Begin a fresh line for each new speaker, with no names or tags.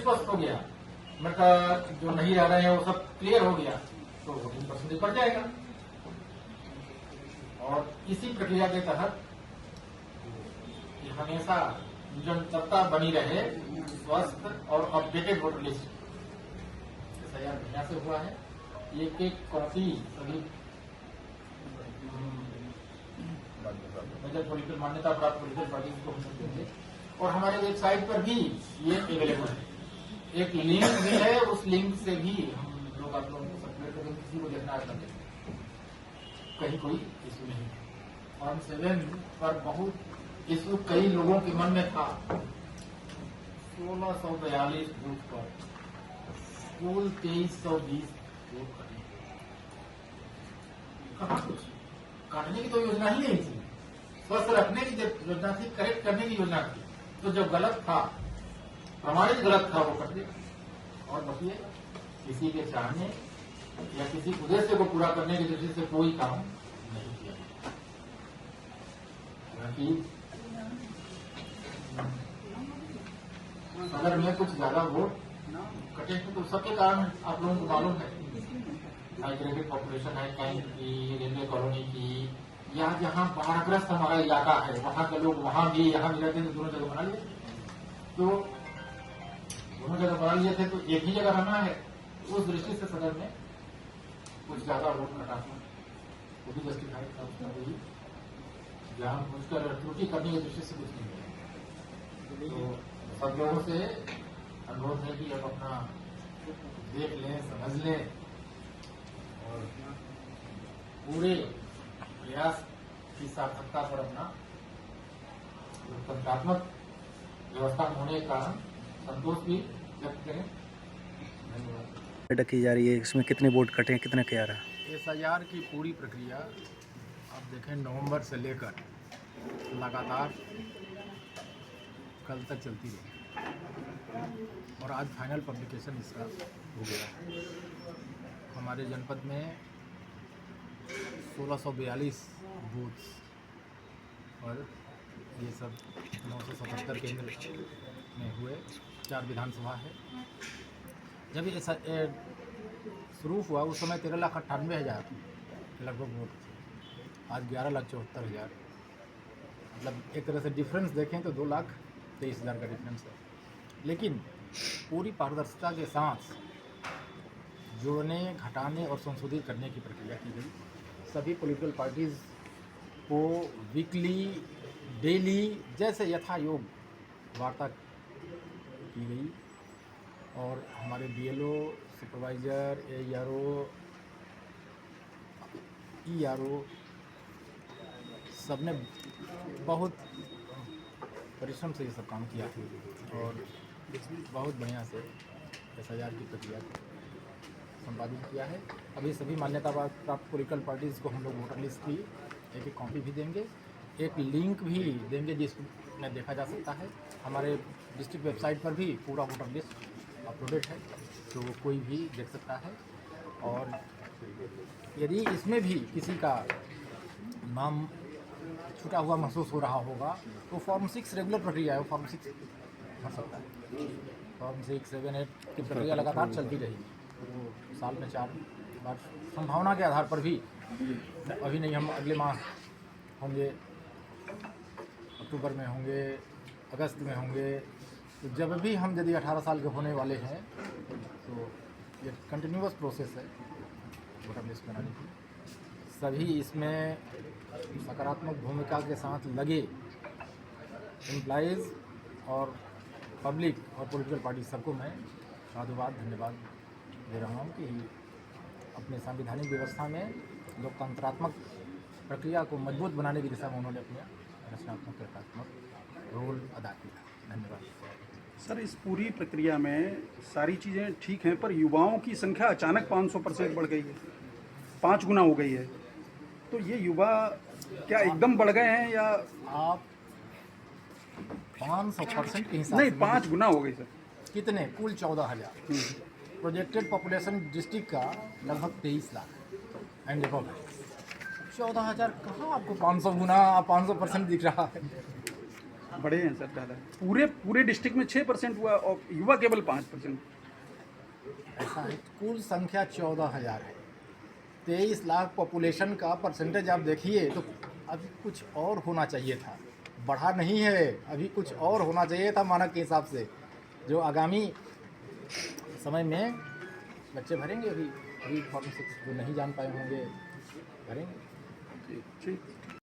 स्पष्ट हो गया, मृत जो नहीं रह रहे हैं वो सब क्लियर हो गया, तो वोटिंग परसेंटेज बढ़ जाएगा। और इसी प्रक्रिया के तहत हमेशा जनता बनी रहे स्वस्थ और अपडेटेड वोटर लिस्ट तैयार बढ़िया से हुआ है। एक एक कॉपी सभी मेजर पॉलिटिकल मान्यता प्राप्त पॉलिटिकल पार्टीज को हम देंगे और हमारे वेबसाइट पर भी ये अवेलेबल है। एक लिंक भी है, उस लिंक से भी हम लोग आप लोगों को सर्कुलेट करेंगे, किसी को देखना है कहीं कोई इशू नहीं। फॉर्म 7 पर बहुत इशू कई लोगों के मन में था। 1642 बूथ पर कुल 2320 वोट कटे। कहाँ कुछ काटने की तो योजना ही नहीं थी, स्वस्थ रखने की योजना थी, करेक्ट करने की योजना थी। तो जब गलत था, प्रमाणित गलत था, वो कट गया। और बचिए किसी के चाहने या किसी उद्देश्य को पूरा करने की दृष्टि से कोई काम नहीं किया। अगर में कुछ ज्यादा वोट कटे तो सबके कारण आप लोगों को मालूम है, माइग्रेटेड पॉपुलेशन है कहीं की, रेलवे कॉलोनी की, या जहाँ बाढ़ग्रस्त हमारा इलाका है वहां के लोग वहां भी यहाँ भी रहते हैं, तो दोनों जगह बना लिए। तो दोनों जगह बना लिए थे तो एक ही जगह रहना है, उस दृष्टि से सदन में कुछ ज्यादा वोट कटा था, वो भी जस्टिफाइड था। उसका वही जहां उसका त्रुटि करने की दृष्टि से कुछ नहीं है। तो सब लोगों से अनुरोध है कि अब अपना देख लें, समझ लें और पूरे प्रयास की सार्थकता पर अपना लोकतंत्रात्मक व्यवस्था होने के कारण संतोष भी व्यक्त करें। धन्यवाद।
की जा रही है, इसमें कितने वोट कटे हैं, कितना क्या रहा?
SIR की पूरी प्रक्रिया आप देखें नवंबर से लेकर लगातार कल तक चलती रही और आज फाइनल पब्लिकेशन इसका हो गया। हमारे जनपद में 1642 बूथ्स और ये सब 977 केंद्र में हुए, 4 विधानसभा है। जब ये शुरू हुआ उस समय 13,98,000 लगभग वोट थे, आज 11,74,000। मतलब एक तरह से डिफरेंस देखें तो 2,23,000 का डिफरेंस है। लेकिन पूरी पारदर्शिता के साथ जोड़ने, घटाने और संशोधित करने की प्रक्रिया की गई। सभी पॉलिटिकल पार्टीज़ को वीकली, डेली जैसे यथा योग वार्ता की गई और हमारे BLO, सुपरवाइज़र, AERO, ERO सबने बहुत परिश्रम से ये सब काम किया और बहुत बढ़िया से SIR की प्रक्रिया को संपादित किया है। अभी सभी मान्यता प्राप्त पॉलिटिकल पार्टीज़ को हम लोग वोटर लिस्ट की एक कॉपी भी देंगे, एक लिंक भी देंगे जिसमें देखा जा सकता है। हमारे डिस्ट्रिक्ट वेबसाइट पर भी पूरा वोटर लिस्ट अपलोडेड है, तो कोई भी देख सकता है। और यदि इसमें भी किसी का नाम छूटा हुआ महसूस हो रहा होगा तो फॉर्म 6 रेगुलर प्रक्रिया है, वो फॉर्म 6 भर सकता है। फॉर्म 6, 7, 8 की प्रक्रिया लगातार चलती रहेगी। वो साल में 4 बार संभावना के आधार पर भी, अभी नहीं, हम अगले माह होंगे, अक्टूबर में होंगे, अगस्त में होंगे। तो जब भी हम यदि 18 साल के होने वाले हैं तो ये कंटिन्यूअस प्रोसेस है वोटर लिस्ट बनाने की। सभी इसमें सकारात्मक भूमिका के साथ लगे एम्प्लॉइज़ और पब्लिक और पॉलिटिकल पार्टी सबको मैं साधुवाद, धन्यवाद दे रहा हूँ कि अपने संवैधानिक व्यवस्था में लोकतंत्रात्मक प्रक्रिया को मजबूत बनाने की दिशा में उन्होंने अपना रचनात्मक रचनात्मक रोल अदा किया। धन्यवाद।
सर, इस पूरी प्रक्रिया में सारी चीज़ें ठीक हैं, पर युवाओं की संख्या अचानक 500% बढ़ गई है, 5 गुना हो गई है। तो ये युवा क्या एकदम बढ़ गए हैं या
आप 500% के हिसाब
नहीं?
से
5 गुना हो गई सर।
कितने? कुल 14,000। प्रोजेक्टेड पॉपुलेशन डिस्ट्रिक्ट का लगभग 23 लाख एंड अबव है। 14,000 कहाँ आपको 500 गुना 500% दिख रहा है?
बड़े हैं सर ज़्यादा। पूरे डिस्ट्रिक्ट में 6% हुआ और युवा केवल 5%।
ऐसा है, कुल संख्या 14,000 है। 23 लाख पॉपुलेशन का परसेंटेज आप देखिए तो अभी कुछ और होना चाहिए था, बढ़ा नहीं है, अभी कुछ और होना चाहिए था मानक के हिसाब से, जो आगामी समय में बच्चे भरेंगे। अभी फॉर्म 6 जो नहीं जान पाए होंगे भरेंगे।
ठीक।